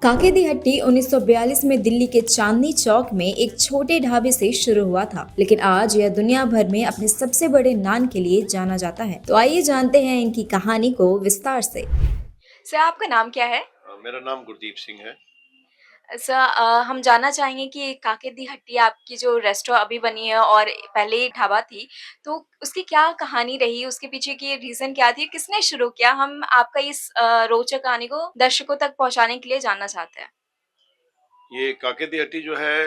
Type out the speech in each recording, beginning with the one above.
काके दी हट्टी 1942 में दिल्ली के चांदनी चौक में एक छोटे ढाबे से शुरू हुआ था, लेकिन आज यह दुनिया भर में अपने सबसे बड़े नान के लिए जाना जाता है। तो आइए जानते हैं इनकी कहानी को विस्तार से। सर, आपका नाम क्या है? मेरा नाम गुरदीप सिंह है। सर, हम जानना चाहेंगे कि काके दी हट्टी आपकी जो रेस्टोरेंट अभी बनी है और पहले एक ढाबा थी, तो उसकी क्या कहानी रही? उसके पीछे की रीज़न क्या थी? किसने शुरू किया? हम आपका इस रोचक कहानी को दर्शकों तक पहुँचाने के लिए जानना चाहते हैं। ये काके दी हट्टी जो है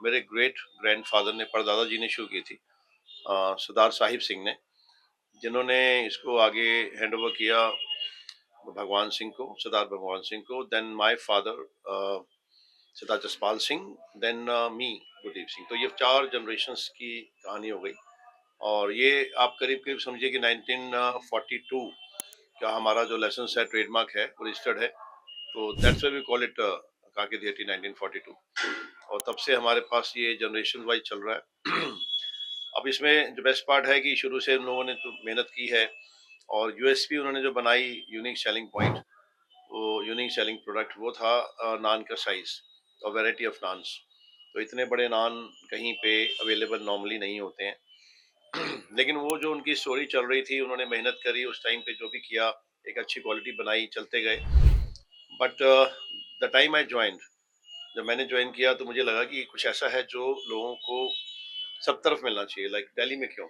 मेरे ग्रेट ग्रैंडफ़ादर ने परदादा जी ने शुरू की थी। सरदार साहिब सिंह ने, जिन्होंने इसको आगे हैंड ओवर किया भगवान सिंह को, सरदार भगवान सिंह को, then my father Sardar Jaspal Singh, then me Gurdeep Singh. तो ये 4 जनरेशंस की कहानी हो गई और ये आप करीब-करीब समझिए कि 1942 का हमारा जो लाइसेंस है, ट्रेडमार्क है, वो रजिस्टर्ड है। तो that's why we call it Kake Di हट्टी 1942। और तब से हमारे पास ये जनरेशन वाइज चल रहा है। अब इसमें जो बेस्ट पार्ट है कि शुरू से उन लोगों ने तो मेहनत की है और यूएसपी उन्होंने जो बनाई, यूनिक सेलिंग पॉइंट, वो यूनिक सेलिंग प्रोडक्ट वो था नान का साइज और वैरायटी ऑफ नान्स। तो इतने बड़े नान कहीं पे अवेलेबल नॉर्मली नहीं होते हैं। लेकिन वो जो उनकी स्टोरी चल रही थी, उन्होंने मेहनत करी उस टाइम पे, जो भी किया, एक अच्छी क्वालिटी बनाई, चलते गए। But the time I joined, जब मैंने ज्वाइन किया तो मुझे लगा कि कुछ ऐसा है जो लोगों को सब तरफ मिलना चाहिए। लाइक दिल्ली में क्यों,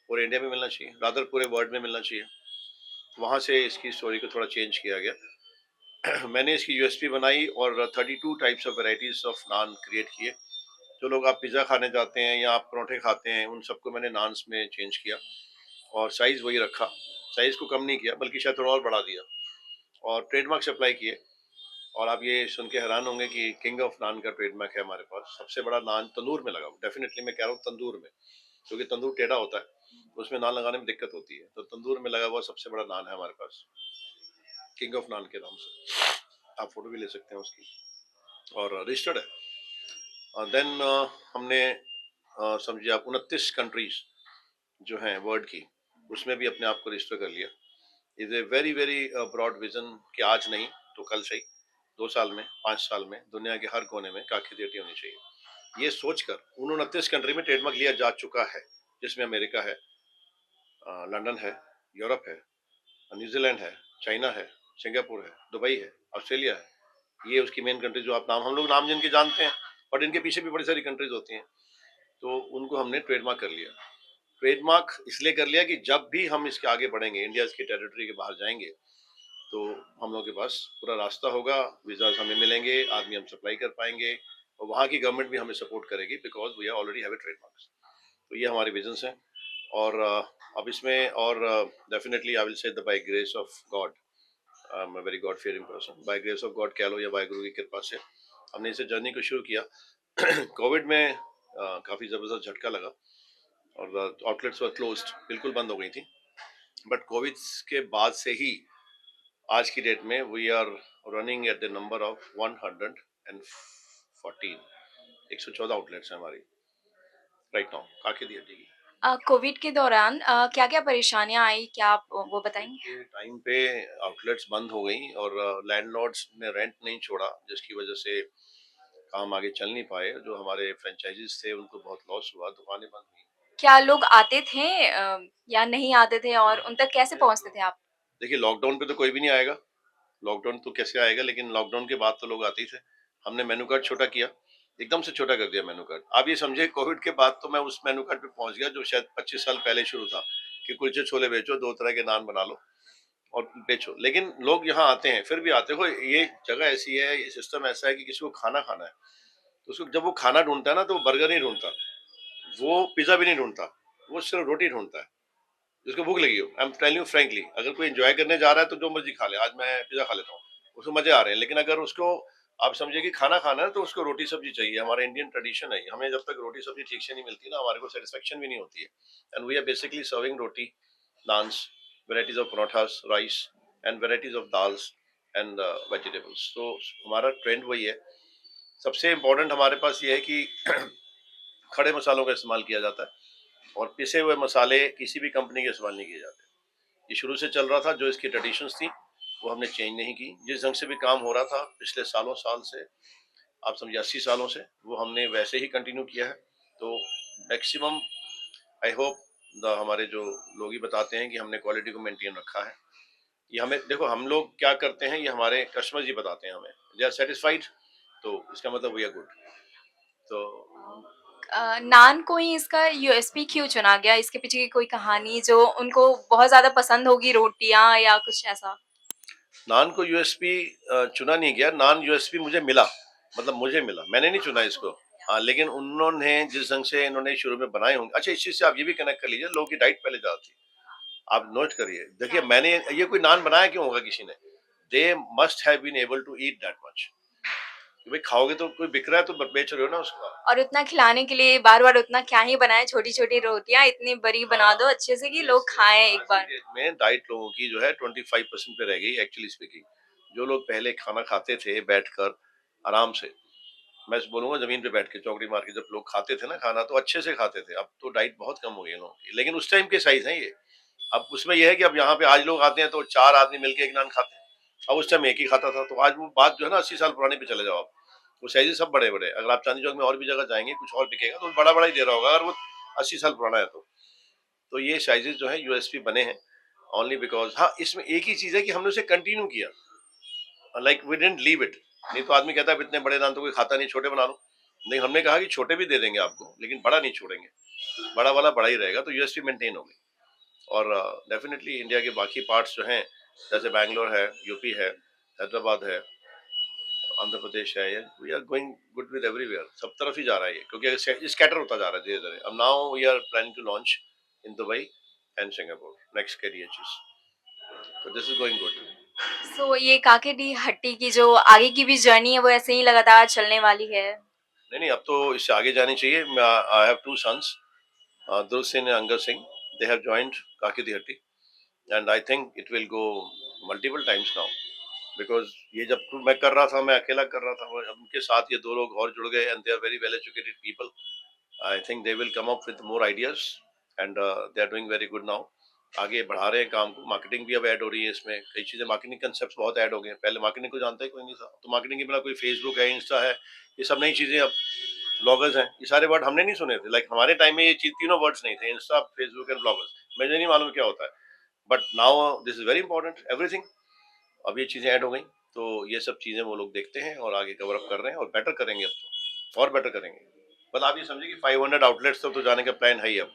पूरे इंडिया में मिलना चाहिए, रादर पूरे वर्ल्ड में मिलना चाहिए। वहां से इसकी स्टोरी को थोड़ा चेंज किया गया। मैंने इसकी यूएसपी बनाई और 32 types of varieties of naan create किए। जो लोग आप पिज्ज़ा खाने जाते हैं या आप परोठे खाते हैं, उन सबको मैंने नान्स में चेंज किया और साइज़ वही रखा। साइज़ को कम नहीं किया, बल्कि शायद थोड़ा और बढ़ा दिया और ट्रेडमार्क अप्लाई किए। और आप ये सुन के हैरान होंगे कि किंग ऑफ नान का ट्रेडमार्क है हमारे पास। सबसे बड़ा नान तंदूर में लगा, डेफिनेटली मैं कह रहा हूँ तंदूर में, क्योंकि तंदूर टेढ़ा होता है, तो उसमें नान लगाने में दिक्कत होती है। तो तंदूर में लगा हुआ सबसे बड़ा नान है हमारे पास, किंग ऑफ नान के नाम से। आप फोटो भी ले सकते हैं उसकी, और रजिस्टर्ड है। देन हमने समझिए आप 29 कंट्रीज जो हैं वर्ल्ड की, उसमें भी अपने आप को रजिस्टर कर लिया। Is a very very broad vision कि आज नहीं तो कल सही, 2 साल में, 5 साल में दुनिया के हर कोने में काकी दी हट्टी होनी चाहिए। ये सोचकर उन 29 कंट्री में ट्रेडमार्क लिया जा चुका है, जिसमें अमेरिका है, लंदन है, यूरोप है, न्यूजीलैंड है, चाइना है, सिंगापुर है, दुबई है, ऑस्ट्रेलिया है। ये उसकी मेन कंट्री जो आप नाम, हम लोग नाम जिनके जानते हैं, बट इनके पीछे भी बड़ी सारी कंट्रीज होती हैं। तो उनको हमने ट्रेडमार्क कर लिया। ट्रेडमार्क इसलिए कर लिया कि जब भी हम इसके आगे बढ़ेंगे, इंडिया की टेरिटरी के बाहर जाएंगे, तो हम लोग के पास पूरा रास्ता होगा, वीजा हमें मिलेंगे, आदमी हम सप्लाई कर पाएंगे और वहाँ की गवर्नमेंट भी हमें सपोर्ट करेगी, because we already have a trademarks. तो ये हमारे विजन्स हैं। और अब इसमें और definitely I will say the by grace of God, I am a very God fearing person, by grace of God कह लो या बाय गुरु की कृपा से हमने इसे जर्नी को शुरू किया। कोविड में काफी जबरदस्त झटका लगा और आउटलेट्स वर क्लोज्ड, बिल्कुल बंद हो गई थी। बट कोविड के बाद से ही आज की डेट में we are running at the number of 114, 114 outlets हैं हमारी राइट नाउ काके दी हड्डी की। कोविड के दौरान क्या-क्या परेशानियाँ आई? क्या आप वो कोविड बताएँगे? के टाइम पे आउटलेट्स बंद हो गई और लैंडलॉर्ड्स ने रेंट नहीं छोड़ा, जिसकी वजह से काम आगे चल नहीं पाए। जो हमारे फ्रेंचाइजीज थे उनको बहुत लॉस हुआ, दुकानें बंद हुई। क्या लोग आते थे या नहीं आते थे और उन तक कैसे पहुँचते थे आप? देखिए, लॉकडाउन पे तो कोई भी नहीं आएगा, लॉकडाउन तो कैसे आएगा, लेकिन लॉकडाउन के बाद तो लोग आते ही थे। हमने मेनू कार्ड छोटा किया, एकदम से छोटा कर दिया मेनू कार्ड। आप ये समझिए कोविड के बाद तो मैं उस मेनू कार्ड पे पहुंच गया जो शायद 25 साल पहले शुरू था, कि कुलचे छोले बेचो, 2 तरह के नान बना लो और बेचो। लेकिन लोग यहाँ आते हैं, फिर भी आते हो, ये जगह ऐसी है, ये सिस्टम ऐसा है कि किसी को खाना खाना है, तो उसको जब वो खाना ढूँढता है ना, तो वो बर्गर नहीं ढूँढता, वो पिज़्ज़ा भी नहीं ढूँढता, वो सिर्फ रोटी ढूँढता है। जिसको भूख लगी हो, I am telling you frankly, अगर कोई एंजॉय करने जा रहा है तो जो मर्जी खा ले, आज मैं पिज्जा खा लेता हूँ, उसको मजे आ रहे हैं। लेकिन अगर उसको आप समझिए कि खाना खाना है, तो उसको रोटी सब्जी चाहिए। हमारा इंडियन ट्रेडिशन है, हमें जब तक रोटी सब्जी ठीक से नहीं मिलती ना, हमारे को सेटिस्फेक्शन भी नहीं होती है। And we are basically serving roti, naans, varieties of parathas, rice and varieties of dals and vegetables. तो हमारा ट्रेंड वही है। सबसे इम्पोर्टेंट हमारे पास ये है कि खड़े मसालों का इस्तेमाल किया जाता है और पिसे हुए मसाले किसी भी कंपनी के इस्तेमाल नहीं किए जाते। ये शुरू से चल रहा था, जो इसकी ट्रेडिशंस थी, वो हमने चेंज नहीं की। जिस ढंग से भी काम हो रहा था पिछले सालों-साल से, आप समझिए 80 सालों से, वो हमने वैसे ही कंटिन्यू किया है। तो मैक्सिमम आई होप हमारे जो लोग ही बताते हैं कि हमने क्वालिटी को मेंटेन रखा है। ये हमें देखो, हम लोग क्या करते हैं ये हमारे कस्टमर्स ही बताते हैं हमें। दे आर सैटिस्फाइड, तो इसका मतलब वी आर गुड। तो नान को ही इसका यूएसपी क्यों चुना गया? इसके पीछे की कोई कहानी जो उनको बहुत ज़्यादा पसंद होगी रोटियाँ या कुछ ऐसा? नान को यूएसपी चुना नहीं गया, नान यूएसपी मुझे मिला, मतलब मुझे मिला, मैंने नहीं चुना इसको। हाँ, लेकिन उन्होंने जिस ढंग से इन्होंने शुरू में बनाए होंगे। अच्छा, इस चीज से आप ये भी कनेक्ट कर लीजिए, लोगों की डाइट पहले ज्यादा थी। आप नोट करिए, देखिए मैंने ये कोई नान बनाया क्यों होगा किसी ने? They must have been able to eat that much. भाई खाओगे तो, कोई बिक रहा है तो बेच रहे हो ना उसको। और उतना खिलाने के लिए बार-बार उतना क्या ही बनाएँ, छोटी-छोटी रोटियाँ इतनी बड़ी बना दो अच्छे से कि लोग खाएँ एक आज की बार। डेट में डाइट लोगों की जो है 25% पे रह गई एक्चुअली स्पीकिंग। जो लोग पहले खाना खाते थे बैठकर आराम से, मैं बोलूंगा जमीन पे बैठ के चौकड़ी मार के, जब लोग खाते थे ना खाना तो अच्छे से खाते थे। अब तो डाइट बहुत कम हो गई है लोगों की, लेकिन उस टाइम के साइज है ये। अब उसमें यह है कि अब यहाँ पे आज लोग आते हैं तो 4 आदमी मिलके एक नान खाते हैं। अब उस टाइम एक ही खाता था। तो आज वो बात जो है ना 80 साल पुरानी पे चले जाओ आप, वो साइज सब बड़े बड़े। अगर आप चांदनी चौक में और भी जगह जाएंगे कुछ और बिकेगा तो बड़ा बड़ा ही दे रहा होगा, अगर वो 80 साल पुराना है तो ये साइजेस जो है यूएसपी बने हैं ओनली बिकॉज। हाँ, इसमें एक ही चीज है कि हमने उसे कंटिन्यू किया, like we didn't leave it. नहीं तो आदमी कहता है इतने बड़े नान तो कोई खाता नहीं, छोटे बना लो। नहीं, हमने कहा कि छोटे भी दे देंगे आपको लेकिन बड़ा नहीं छोड़ेंगे, बड़ा वाला बड़ा ही रहेगा। तो यूएसपी मेंटेन हो गई। और डेफिनेटली इंडिया के बाकी पार्ट्स जो हैं, जैसे बैंगलोर है, यूपी है, हैदराबाद है, आंध्र प्रदेश है, we are going good with everywhere. सब तरफ ही जा रहा है ये, क्योंकि स्कैटर होता जा रहा है धीरे धीरे। अब now we are planning to launch in Dubai and Singapore next career चीज। तो this is going good. So ये काके डी हट्टी की जो आगे की भी जर्नी है वो ऐसे ही लगातार चलने वाली है? नहीं नहीं, अब तो इससे आगे जानी चाहिए। I have two sons, Dhruv Singh and Angad Singh. They have joined Kaki Di Hatti and I think it will go multiple times now. Because ये जब मैं कर रहा था, मैं अकेला कर रहा था, उनके साथ ये दो लोग और जुड़ गए and they are very well educated people. I think they will come up with more ideas and they are doing very good now. आगे बढ़ा रहे हैं काम को। मार्केटिंग भी अब ऐड हो रही है इसमें, कई चीजें, मार्केटिंग कंसेप्ट बहुत ऐड हो गए हैं। पहले मार्केटिंग को जानता ही कोई नहीं था, तो मार्केटिंग के बिना कोई फेसबुक है, इंस्टा है, ये सब नई चीजें। अब ब्लॉगर्स हैं, ये सारे वर्ड हमने नहीं सुने थे। लाइक हमारे टाइम में ये चीज, तीनों वर्ड्स नहीं थे, इंस्टा, फेसबुक एंड ब्लॉगर्स। मुझे नहीं मालूम क्या होता है, but now this is very important everything. अब ये चीजें ऐड हो गई, तो ये सब चीजें वो लोग देखते हैं और आगे कवर अप कर रहे हैं और बेटर करेंगे। अब तो और बेटर करेंगे। बस आप ये समझिए कि 500 आउटलेट्स तक तो जाने का प्लान है ही अब।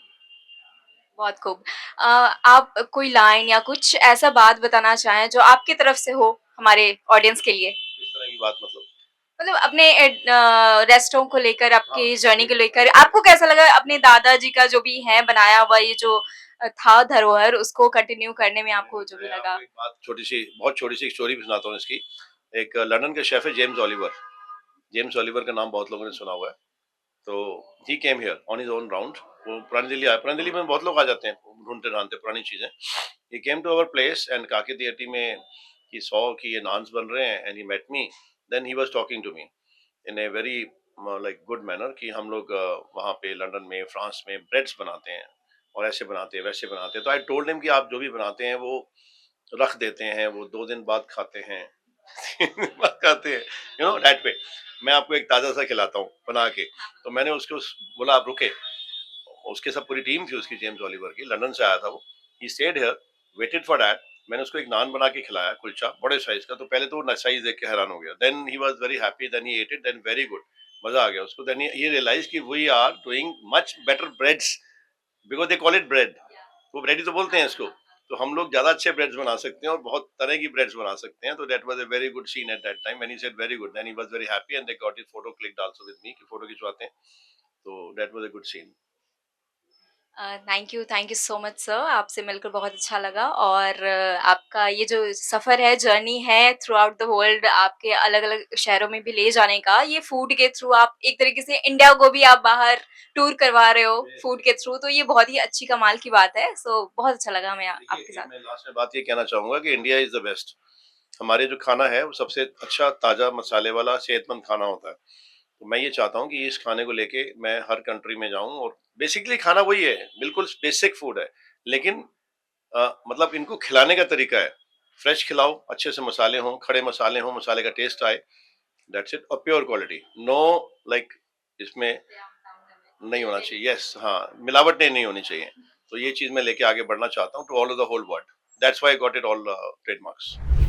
बहुत खूब। आप कोई लाइन या कुछ ऐसा बात बताना चाहें जो आपकी तरफ से हो हमारे ऑडियंस के लिए? इस तरह की बात मतलब? मतलब अपने रेस्टोरेंट को लेकर, हाँ, आपकी जर्नी को लेकर देखिए, आपको कैसा लगा अपने दादाजी का जो भी है बनाया हुआ ये जो था धरोहर उसको कंटिन्यू करने में आपको जो भी मैं लगा? आपको एक बात, छोटी सी, बहुत छोटी सी स्टोरी भी सुनाता हूँ इसकी। एक लंदन के शेफ है जेम्स ओलिवर। जेम्स ओलिवर का नाम बहुत लोगों ने सुना हुआ है। तो he came here on his own round. वो पुरानी दिल्ली आया। पुरानी दिल्ली में बहुत लोग आ जाते हैं ढूंढते ढांढते पुरानी चीजें। He came to our place and Kaki Di हट्टी में ही सॉ कि ये नान्स बन रहे हैं and he met me. Then he was talking to me in a very like good manner कि हम लोग वहाँ पे लंदन में, फ्रांस में ब्रेड्स बनाते हैं और ऐसे बनाते हैं वैसे बनाते हैं। तो आई टोल्ड हिम कि आप जो भी बनाते हैं वो रख देते हैं, वो 2 दिन बाद खाते हैं, 3 दिन बाद खाते हैं, दैट वे। मैं आपको एक ताजा सा खिलाता हूँ बना के। तो मैंने उसको बोला आप रुके। उसके साथ पूरी टीम थी उसकी, जेम्स ओलिवर की, लंदन से आया था वो। He stayed here, waited for that. मैंने उसको एक नान बना के खिलाया, कुलचा बड़े साइज का। तो पहले तो वो साइज देख के हैरान हो गया। Then he was very happy, then he ate it, then very good, मजा आ गया उसको। देन ही रियलाइज कि we are doing much better breads, because they call it bread. वो ब्रेड ही तो बोलते हैं इसको। तो हम लोग ज्यादा अच्छे ब्रेड्स बना सकते हैं और बहुत तरह की ब्रेड्स बना सकते हैं। तो that was a very good scene at that time when he said very good, then he was very happy and they got his photo clicked also with me, कि फोटो खिंचवाते हैं। तो that was a good scene. Thank you so much sir, आपसे मिलकर बहुत अच्छा लगा और आपका ये जो सफ़र है, जर्नी है थ्रू आउट द वर्ल्ड आपके अलग-अलग शहरों में भी ले जाने का, ये फूड के थ्रू आप एक तरीके से इंडिया को भी आप बाहर टूर करवा रहे हो फूड के थ्रू, तो ये बहुत ही अच्छी कमाल की बात है। सो बहुत अच्छा लगा हमें देखिए, आपके एक साथ। मैं लास्ट में बात ये कहना चाहूंगा कि इंडिया इज द बेस्ट। हमारे जो खाना है वो सबसे अच्छा, ताजा, मसाले वाला, सेहतमंद खाना होता है। तो मैं ये चाहता हूँ कि इस खाने को लेके मैं हर कंट्री में जाऊं। और बेसिकली खाना वही है, बिल्कुल बेसिक फूड है, लेकिन मतलब इनको खिलाने का तरीका है, फ्रेश खिलाओ, अच्छे से मसाले हों, खड़े मसाले हों, मसाले का टेस्ट आए, दैट्स इट। और प्योर क्वालिटी, नो लाइक इसमें नहीं होना चाहिए। यस, हाँ, मिलावटें नहीं होनी चाहिए। तो ये चीज़ मैं लेके आगे बढ़ना चाहता हूँ to all over the whole world. That's why I got it all trademarks.